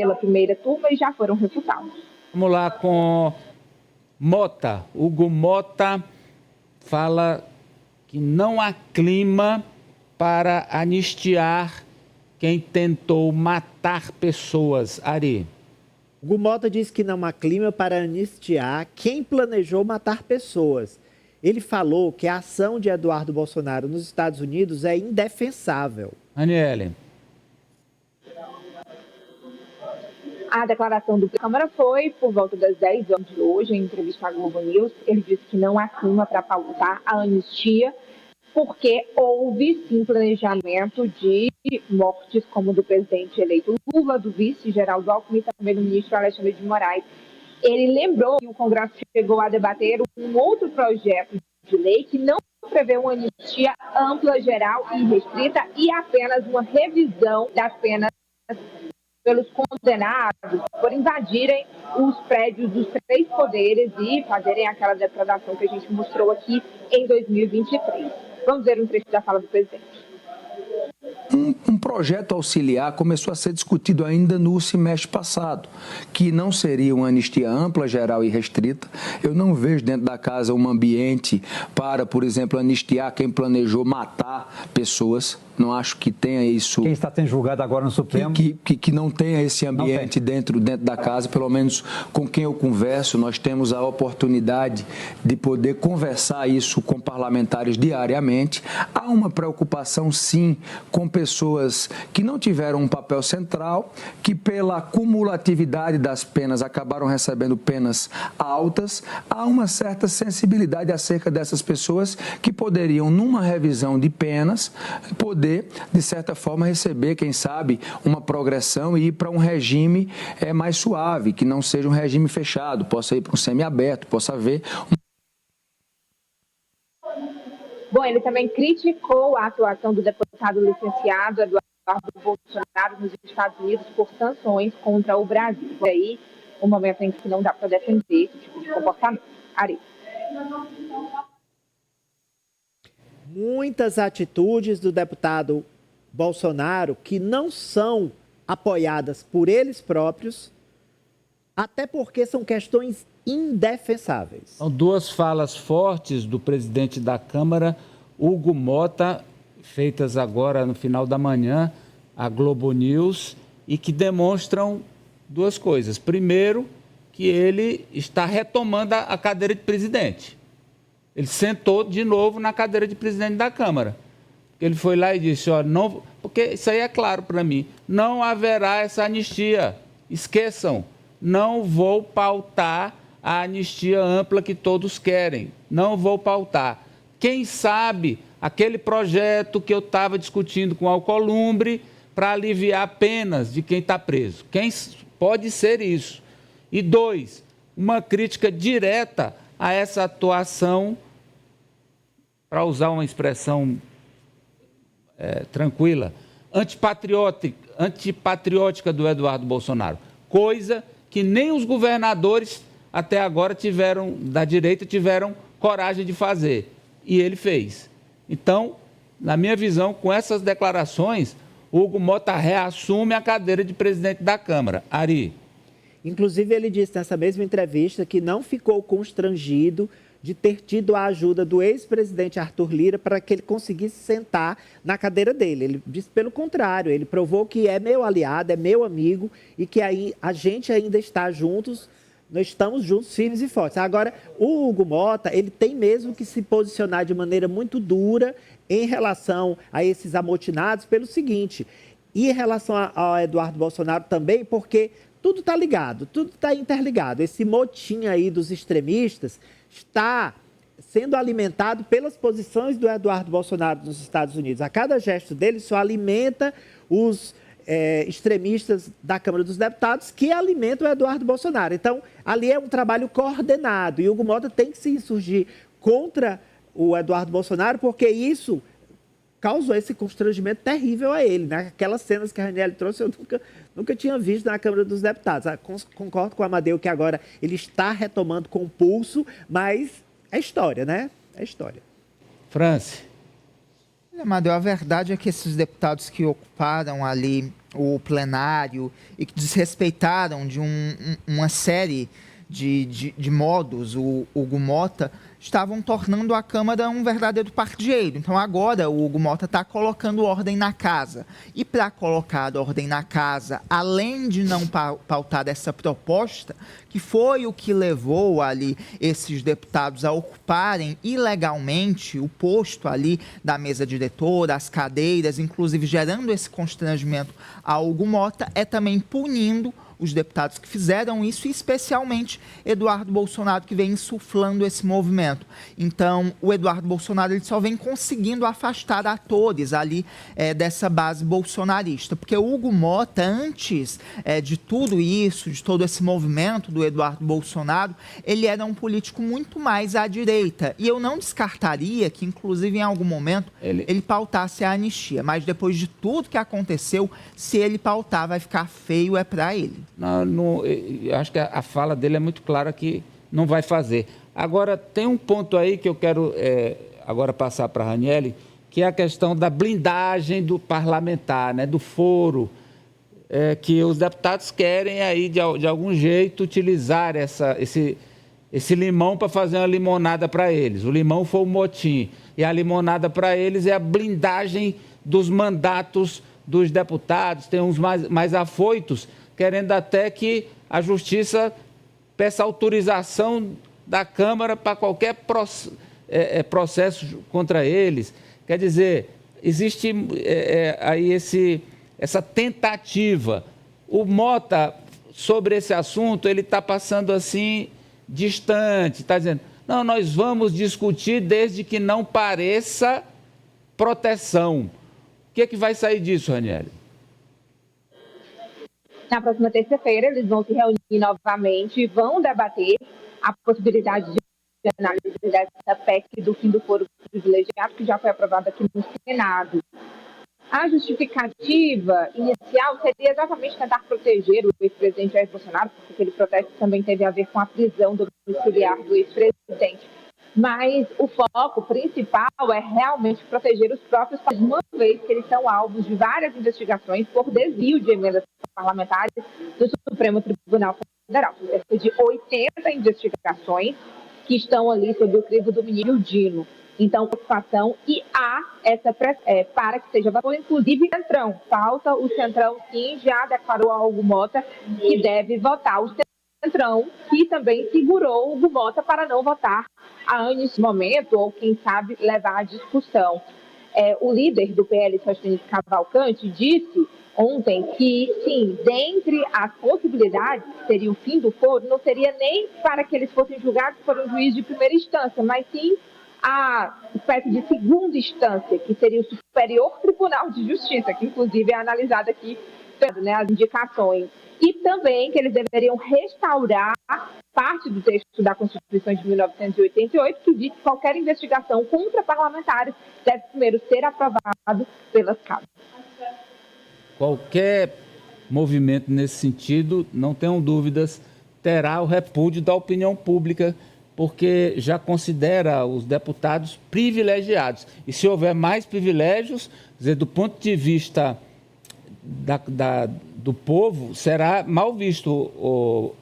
pela primeira turma e já foram refutados. Vamos lá com Mota. Hugo Mota fala que não há clima para anistiar quem tentou matar pessoas. Ari. Hugo Mota diz que não há clima para anistiar quem planejou matar pessoas. Ele falou que a ação de Eduardo Bolsonaro nos Estados Unidos é indefensável. Aniele. A declaração do Câmara foi por volta das 10 horas de hoje, em entrevista à Globo News. Ele disse que não há clima para pautar a anistia, porque houve sim planejamento de mortes, como do presidente eleito Lula, do vice Geraldo Alckmin e também do ministro Alexandre de Moraes. Ele lembrou que o Congresso chegou a debater um outro projeto de lei que não prevê uma anistia ampla, geral e restrita e apenas uma revisão das penas pelos condenados por invadirem os prédios dos 3 poderes e fazerem aquela depredação que a gente mostrou aqui em 2023. Vamos ver um trecho da fala do presidente. Um projeto auxiliar começou a ser discutido ainda no semestre passado, que não seria uma anistia ampla, geral e restrita. Eu não vejo dentro da casa um ambiente para, por exemplo, anistiar quem planejou matar pessoas. Não acho que tenha isso. Quem está sendo julgado agora no Supremo? Que não tenha esse ambiente dentro da casa, pelo menos com quem eu converso, nós temos a oportunidade de poder conversar isso com parlamentares diariamente. Há uma preocupação, sim, com pessoas que não tiveram um papel central, que pela cumulatividade das penas acabaram recebendo penas altas. Há uma certa sensibilidade acerca dessas pessoas que poderiam, numa revisão de penas, poder, de certa forma, receber, quem sabe, uma progressão e ir para um regime mais suave, que não seja um regime fechado, possa ir para um semiaberto, possa haver... Bom, ele também criticou a atuação do deputado licenciado Eduardo Bolsonaro nos Estados Unidos por sanções contra o Brasil. Por aí, um momento em que não dá para defender esse tipo de comportamento. Ari. Muitas atitudes do deputado Bolsonaro que não são apoiadas por eles próprios, até porque são questões indefensáveis. São 2 falas fortes do presidente da Câmara, Hugo Mota, feitas agora no final da manhã, à Globo News, e que demonstram 2 coisas. Primeiro, que ele está retomando a cadeira de presidente. Ele sentou de novo na cadeira de presidente da Câmara. Ele foi lá e disse, ó, não, porque isso aí é claro para mim, não haverá essa anistia. Esqueçam, não vou pautar a anistia ampla que todos querem. Não vou pautar. Quem sabe aquele projeto que eu estava discutindo com Alcolumbre para aliviar penas de quem está preso. Pode ser isso. E 2, uma crítica direta a essa atuação, para usar uma expressão tranquila, antipatriótica do Eduardo Bolsonaro. Coisa que nem os governadores até agora da direita tiveram coragem de fazer. E ele fez. Então, na minha visão, com essas declarações, Hugo Mota reassume a cadeira de presidente da Câmara. Ari. Inclusive, ele disse nessa mesma entrevista que não ficou constrangido de ter tido a ajuda do ex-presidente Arthur Lira para que ele conseguisse sentar na cadeira dele. Ele disse pelo contrário, ele provou que é meu aliado, é meu amigo e que aí a gente ainda está juntos, nós estamos juntos, firmes e fortes. Agora, o Hugo Mota, ele tem mesmo que se posicionar de maneira muito dura em relação a esses amotinados pelo seguinte, e em relação ao Eduardo Bolsonaro também, porque tudo está ligado, tudo está interligado. Esse motim aí dos extremistas está sendo alimentado pelas posições do Eduardo Bolsonaro nos Estados Unidos. A cada gesto dele só alimenta os extremistas da Câmara dos Deputados que alimentam o Eduardo Bolsonaro. Então, ali é um trabalho coordenado e o Hugo Mota tem que se insurgir contra o Eduardo Bolsonaro porque isso causou esse constrangimento terrível a ele, né? Aquelas cenas que a Ranieri trouxe eu nunca tinha visto na Câmara dos Deputados. Concordo com o Amadeu que agora ele está retomando com pulso, mas é história, né? É história. Franci. Amadeu, a verdade é que esses deputados que ocuparam ali o plenário e que desrespeitaram de uma série de modos o Hugo Mota, estavam tornando a Câmara um verdadeiro pardieiro. Então agora o Hugo Mota está colocando ordem na casa. E para colocar ordem na casa, além de não pautar essa proposta, que foi o que levou ali esses deputados a ocuparem ilegalmente o posto ali da mesa diretora, as cadeiras, inclusive gerando esse constrangimento ao Hugo Mota, é também punindo os deputados que fizeram isso, e especialmente Eduardo Bolsonaro, que vem insuflando esse movimento. Então, o Eduardo Bolsonaro ele só vem conseguindo afastar atores ali dessa base bolsonarista, porque o Hugo Mota, antes de tudo isso, de todo esse movimento do Eduardo Bolsonaro, ele era um político muito mais à direita, e eu não descartaria que, inclusive, em algum momento, ele pautasse a anistia, mas depois de tudo que aconteceu, se ele pautar, vai ficar feio, é para ele. Eu acho que a fala dele é muito clara que não vai fazer. Agora, tem um ponto aí que eu quero agora passar para a Raniele, que é a questão da blindagem do parlamentar, né, do foro, que os deputados querem aí, de algum jeito, utilizar esse limão para fazer uma limonada para eles. O limão foi o motim, e a limonada para eles é a blindagem dos mandatos dos deputados. Tem uns mais afoitos, querendo até que a Justiça peça autorização da Câmara para qualquer processo contra eles. Quer dizer, existe aí essa tentativa. O Mota, sobre esse assunto, ele está passando assim, distante, está dizendo, não, nós vamos discutir desde que não pareça proteção. O que é que vai sair disso, Raniele? Na próxima terça-feira, eles vão se reunir novamente e vão debater a possibilidade de análise dessa PEC do fim do foro privilegiado, que já foi aprovada aqui no Senado. A justificativa inicial seria exatamente tentar proteger o ex-presidente Jair Bolsonaro, porque aquele protesto também teve a ver com a prisão domiciliar do ex-presidente. Mas o foco principal é realmente proteger os próprios, uma vez que eles são alvos de várias investigações por desvio de emendas parlamentares do Supremo Tribunal Federal. São cerca de 80 investigações que estão ali sob o crivo do ministro Dino. Então, preocupação, e há essa para que seja votado, inclusive o Centrão. Falta o Centrão, sim, já declarou a Hugo Mota que deve votar. O Centrão, que também segurou o Hugo Mota para não votar nesse momento, ou quem sabe levar à discussão. O líder do PL, Sostenido Cavalcante, disse ontem que, sim, dentre as possibilidades, que seria o fim do foro, não seria nem para que eles fossem julgados por um juiz de primeira instância, mas sim a espécie de segunda instância, que seria o Superior Tribunal de Justiça, que inclusive é analisado aqui, né, as indicações. E também que eles deveriam restaurar parte do texto da Constituição de 1988, que diz que qualquer investigação contra parlamentares deve primeiro ser aprovado pelas casas. Qualquer movimento nesse sentido, não tenham dúvidas, terá o repúdio da opinião pública, porque já considera os deputados privilegiados. E se houver mais privilégios, quer dizer, do ponto de vista do povo, será mal visto,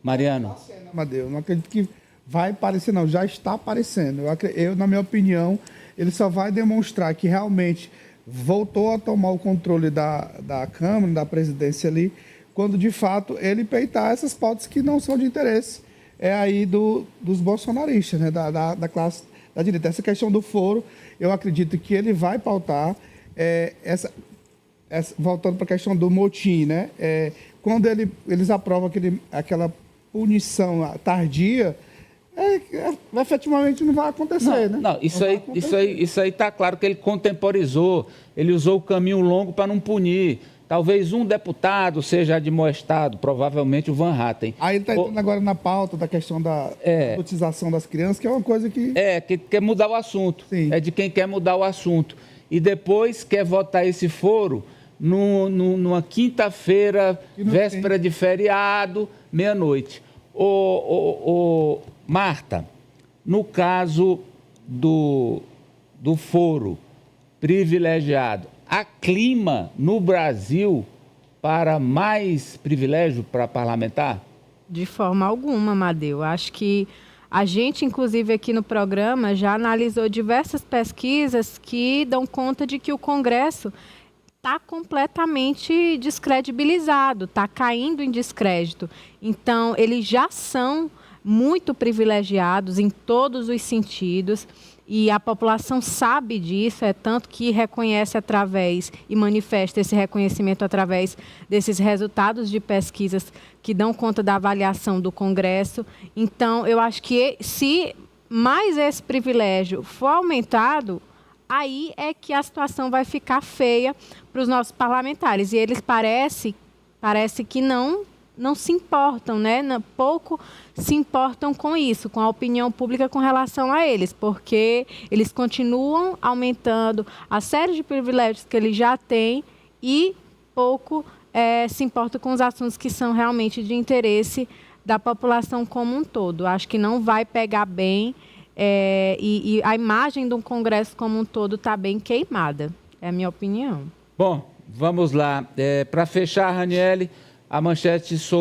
Mariano. Amadeu, não acredito que vai aparecer, não. Já está aparecendo. Eu, na minha opinião, ele só vai demonstrar que realmente voltou a tomar o controle da Câmara, da presidência ali, quando, de fato, ele peitar essas pautas que não são de interesse aí dos bolsonaristas, né, da classe da direita. Essa questão do foro, eu acredito que ele vai pautar voltando para a questão do motim, né? Quando eles aprovam aquela punição tardia, efetivamente não vai acontecer, né? Não, isso aí está claro que ele contemporizou, ele usou o caminho longo para não punir. Talvez um deputado seja admoestado, provavelmente o Van Hatten. Aí ele está entrando agora na pauta da questão da utilização das crianças, que é uma coisa que... que quer mudar o assunto. Sim. É de quem quer mudar o assunto. E depois quer votar esse foro numa quinta-feira, véspera de feriado, meia-noite. Marta, no caso do foro privilegiado, há clima no Brasil para mais privilégio para parlamentar? De forma alguma, Amadeu. Acho que a gente, inclusive aqui no programa, já analisou diversas pesquisas que dão conta de que o Congresso está completamente descredibilizado, está caindo em descrédito. Então, eles já são muito privilegiados em todos os sentidos e a população sabe disso, é tanto que reconhece através e manifesta esse reconhecimento através desses resultados de pesquisas que dão conta da avaliação do Congresso. Então, eu acho que se mais esse privilégio for aumentado, aí é que a situação vai ficar feia para os nossos parlamentares. E eles parece que não se importam, né? Pouco se importam com isso, com a opinião pública com relação a eles, porque eles continuam aumentando a série de privilégios que eles já têm e pouco se importam com os assuntos que são realmente de interesse da população como um todo. Acho que não vai pegar bem. E a imagem do Congresso como um todo está bem queimada, é a minha opinião. Bom, vamos lá. Para fechar, Raniele, a manchete sobre